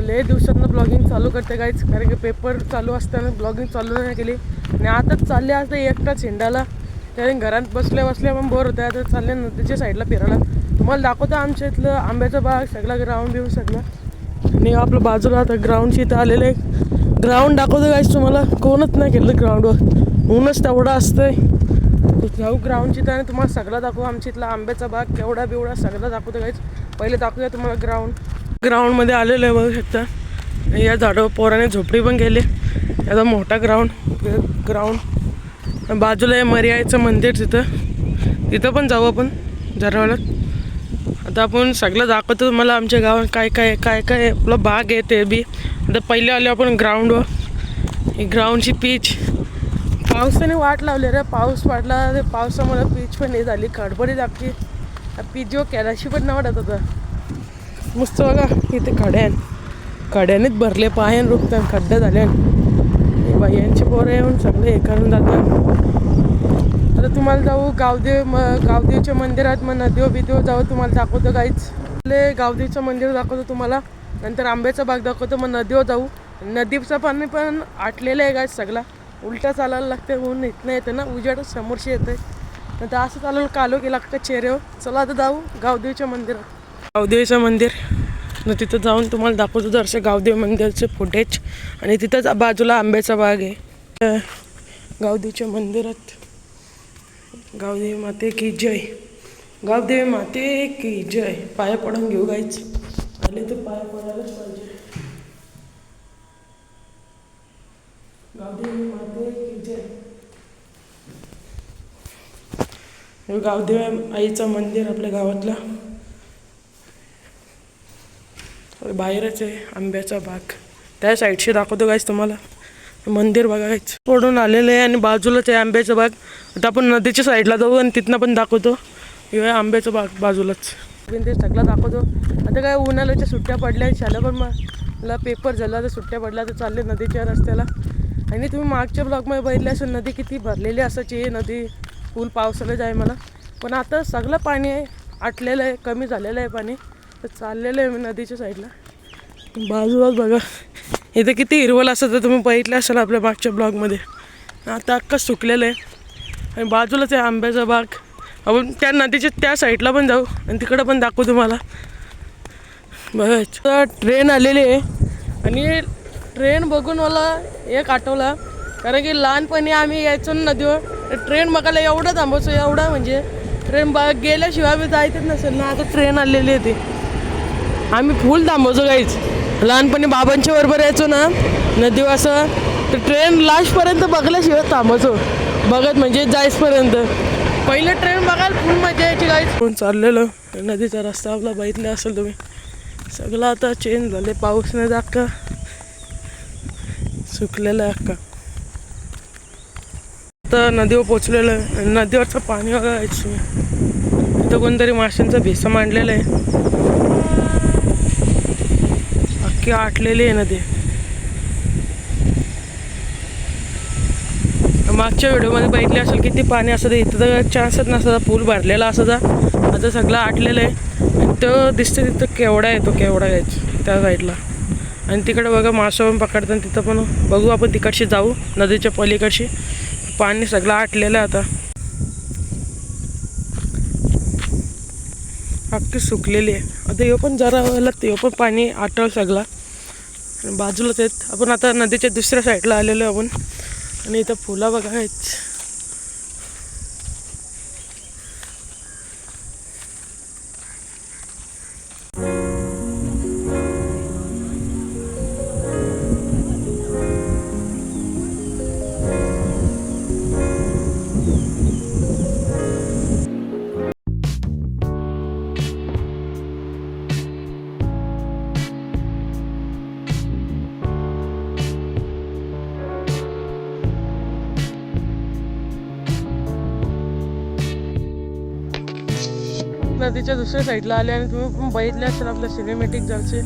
लय दिवसातनं ब्लॉगिंग चालू करते गाईच, कारण की पेपर चालू असताना ब्लॉगिंग चालू नाही केली आणि आताच चालले असते एकटाच हिंडाला. त्याने घरात बसल्या बसल्या पण बोर होते. आता चालले नदीच्या साईडला फिरायला. तुम्हाला दाखवतो आमच्या इथलं आंब्याचा बाग, सगळा ग्राउंड बिऊंड सगळं. आणि आपलं बाजूला आता ग्राउंडची इथं आलेलं आहे. ग्राउंड दाखवतो गाईच तुम्हाला. कोणच नाही खेळलं ग्राउंडवर, ऊनच तेवढं असतंय. जाऊ ग्राउंडची तर आणि तुम्हाला सगळं दाखवू. आमच्या इथला आंब्याचा बाग केवढा बिवडा सगळं दाखवतो गाईच. पहिले दाखवूया तुम्हाला ग्राउंडमध्ये आलेलं आहे बघू शकता. या झाडावर पोराने झोपडी पण गेले. याचा मोठा ग्राउंड बाजूला आहे मर्यादेचं मंदिर, तिथं पण जाऊ आपण जरा वेळात. आता आपण सगळं दाखवतो तुम्हाला आमच्या गावात काय काय काय काय आपलं बाग आहे ते बी. आता पहिले आले आपण ग्राउंडवर. ही ग्राउंडची पीच पावसाने वाट लावली रे. पाऊस पडला, ते पावसामुळे पीच पण हे झाली खडबडी लागली. पीच जो केलाशी पण नाही वाटत होता. मस्त बघा इथे कड्यानेच भरले, पायान रुपतात, खड्डे झाले. बायांची पोरं येऊन सगळे हे करून जातात. आता तुम्हाला जाऊ गावदेवच्या मंदिरात, मग नदीवर जाऊ तुम्हाला दाखवतो गाईच. गावदेवचं मंदिर दाखवतो तुम्हाला, नंतर आंब्याचा बाग दाखवतो, मग नदीवर जाऊ. नदीचं पाणी पण आटलेलं आहे गाईच सगळा. उलटा चालायला लागते, ऊन इथनं येतं ना, उजेडच समोरशी येते. नंतर असं चालायला कालो की लागतं चेहऱ्यावर. चला आता जाऊ गावदेवच्या मंदिरात. गावदेवीचं मंदिर न तिथं जाऊन तुम्हाला दाखवतो जरसे गावदेव मंदिरचे फुटेज. आणि तिथंच बाजूला आंब्याचा बाग आहे. गावदेवीच्या मंदिरात गावदेवी माते की जय, गावदेवी माते की जय. पाया पडून घेऊ गायच, आले तर पाया पडायलाच पाहिजे. गावदेवी माते की जय. गावदेवी आईचं मंदिर आपल्या गावातला. बाहेरच आहे आंब्याचा बाग. त्या साईडशी दाखवतो गायच तुम्हाला मंदिर बघायचं. पडून आलेलं आहे आणि बाजूलाच आहे आंब्याचा बाग. आता आपण नदीच्या साईडला जाऊ आणि तिथनं पण दाखवतो. हे आंब्याचा बाग बाजूलाच, ते सगळं दाखवतो. आता काय उन्हाळ्याच्या सुट्ट्या पडल्या, शाळा पण मला पेपर झाला तर सुट्ट्या पडल्या, तर चालले नदीच्या रस्त्याला. आणि तुम्ही मागच्या ब्लॉगमध्ये बघितले असेल नदी किती भरलेली असायची. हे नदी फुल पावसाळ्याच आहे मला, पण आता सगळं पाणी आहे आटलेलं आहे, कमी झालेलं आहे पाणी. तर चाललेलं आहे मी नदीच्या साईडला. बाजूलाच बघा इथे किती हिरवळ असं, तर तुम्ही बघितलं असेल आपल्या मागच्या ब्लॉगमध्ये. आता अख्खं सुकलेलं आहे. आणि बाजूलाच आहे आंब्याचा बाग. आपण त्या नदीच्या त्या साईडला पण जाऊ आणि तिकडं पण दाखवू तुम्हाला. बघा ट्रेन आलेली आहे आणि ट्रेन बघून मला एक आठवला, कारण की लहानपणी आम्ही यायचो नदीवर. ट्रेन बघायला एवढं थांबायचो, एवढा म्हणजे ट्रेन गेल्याशिवाय आम्ही जायचंच नसेल ना. आता ट्रेन आलेली आहे ती, आम्ही फुल थांबायचो गाईच. लहानपणी बाबांच्या बरोबर यायचो ना नदीवर असं, तर ट्रेन लास्टपर्यंत बघल्याशिवाय थांबायचो, बघत म्हणजे जायचपर्यंत. पहिलं ट्रेन बघायला फुल मजा यायची गाईच. कोण चाललेलं नदीचा रस्ता आपला बघितला असेल तुम्ही. सगळं आता चेंज झाले, पाऊस नाही अख्खा सुकलेलं आहे अख्खा. आता नदीवर पोचलेलं आहे. नदीवरचं पाणी बघायचं. तिथं कोणतरी माशांचा भेसा मांडलेला आहे. अख्खी आटलेली आहे नदी. मागच्या व्हिडिओमध्ये बघितले असेल किती पाणी असतं. इथं तर चान्सच नसता, पूल भरलेला असायचा. आता सगळं आटलेलं आहे. तो दिसतं तिथं केवढा आहे, तो केवढा घ्यायचा त्या साईडला. आणि तिकडे बघा मासा पण पकडतात, तिथं पण बघू आपण. तिकडशी जाऊ नदीच्या पलीकडशी. पाणी सगळं आटलेलं आहे आता, अख्खी सुकलेली आहे. आता ह्यो पण जरा वेळेला ते पण पाणी आटल सगळा. आणि बाजूलाच आहेत आपण. आता नदीच्या दुसऱ्या साईडला आलेलो आपण. आणि इथं फुलं बघायच. नदीच्या दुसऱ्या साईडला आले आणि तुम्ही पण बघितले असेल आपल्या सिनेमॅटिक जरचे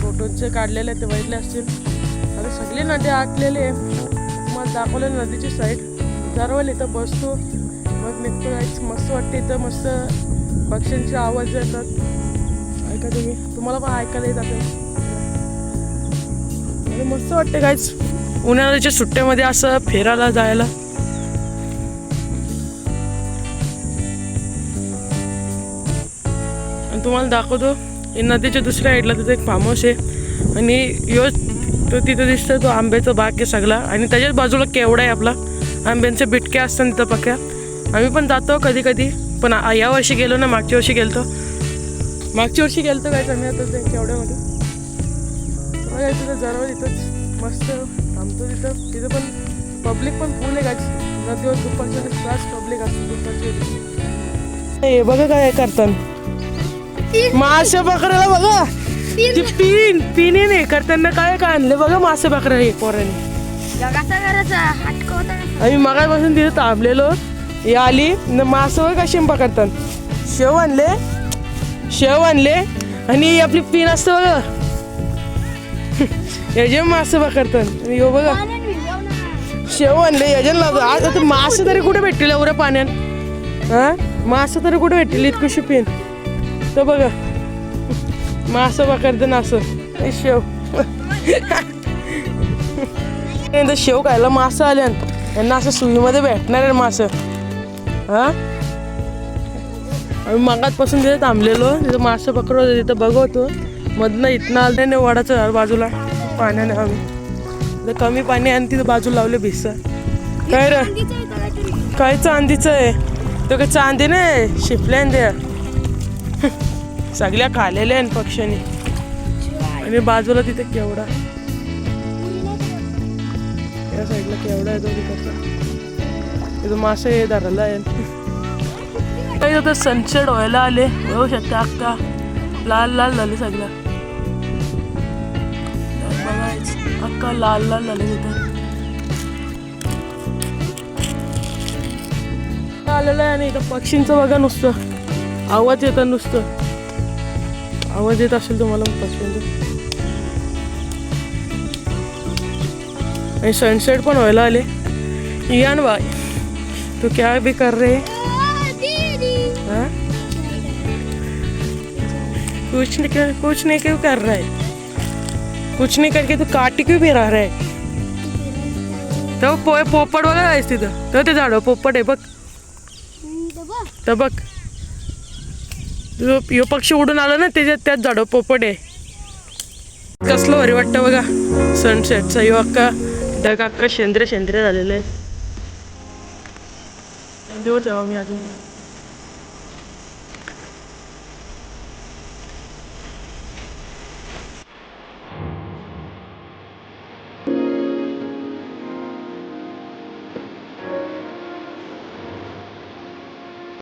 फोटोचे काढलेले ते बघितले असतील. आता सगळी नदी आटलेली आहे. तुम्हाला दाखवले नदीची साईड. दरवेळी इथं बसतो, मग निघतो जायचं. मस्त वाटते इथं, मस्त पक्ष्यांचे आवाज येतात. ऐका तुम्हाला पण ऐकायला येत असेल. मस्त वाटते काहीच उन्हाळ्याच्या सुट्ट्यामध्ये असं फिरायला जायला. आणि तुम्हाला दाखवतो नदीच्या दुसऱ्या साईडला तिथे एक फार्म हाऊस आहे आणि यो तो तिथं दिसतोय तो आंब्याचा बाग आहे सगळा आणि त्याच्याच बाजूला केवडा आहे आपला. आंब्यांचे बिटके असतात तिथं पक्या. आम्ही पण जातो कधी कधी, पण या वर्षी गेलो ना, मागच्या वर्षी गेलतो काय आम्ही आता ते केवढ्यामध्ये बघा. तिथं जरा तिथंच मस्त थांबतो तिथं पण पब्लिक पण फुल आहे काय. नदीवर दुपारच्या तास पब्लिक असते दुपारची. हे बघा काय करतात मासे पकडायला. बघा ती पिन नाही करताना काय काय आणले बघा मासे पकडायला हे पोरांनी. आम्ही मगापासून तिथे थांबलेलो. हे आली मासे कशी पकडतात. शेव आणले आणि आपली पिन असतं बघा याचे मासे पकडतात. यो बघा शेव आणले याच्यानं लागतो. आता मासे तरी कुठे भेटतील एवढ्या पाण्यात. हा मासे तरी कुठे भेटतील इतकशी पिन. तर बघा मासे पकडतं ना असं शेव. शेव खायला मासे आले यांना असं सुईमध्ये भेटणार आहे मासे. हा आम्ही मगातपासून तिथे थांबलेलो. तिथं मासे पकडत होतो. तिथं बघवतो मधनं इथनं आलं नाही वडाचं बाजूला पाण्याने. आम्ही कमी पाणी आणि तिथं बाजूला लावले भिस्सा. काय रे काय चांदीचं आहे तो. काय चांदी नाही शिपल्या द्या सगळ्या खालेल्या आहेत पक्ष्याने. आणि बाजूला तिथे केवडा या साईडला केवडा आहे तो तिकडचा. तिथं मासे हे धरायला आहे. काही होतं सनसेट व्हायला आले बघू शकता. अक्का लाल लाल झाले सगळं. बघायच अक्का लाल लाल झाले तिथं आलेलं आहे. आणि इथं पक्षींचं बघा नुसतं आवाज येतं. नुसतं आवाज येत असेल तुम्हाला पक्षींचं. आणि सनसेट पण व्हायला आले. यान भाई तू क्या भी कर रहे हाँ? कुछ नहीं क्यों कर रहा है. कुछ नहीं करके तू काटी क्यों भी रहा है. तो पोपट बघा आहेस तिथं. तर ते झाड पोपट आहे बघ. तर बघ यो पक्षी उडून आला ना त्याच झाड पोपट आहे. कसलं भारी वाटतं बघा सनसेटचा. यो अक्का ढग अक्का शेंद्रे झालेलं आहे. दिवस जाऊ मी अजून.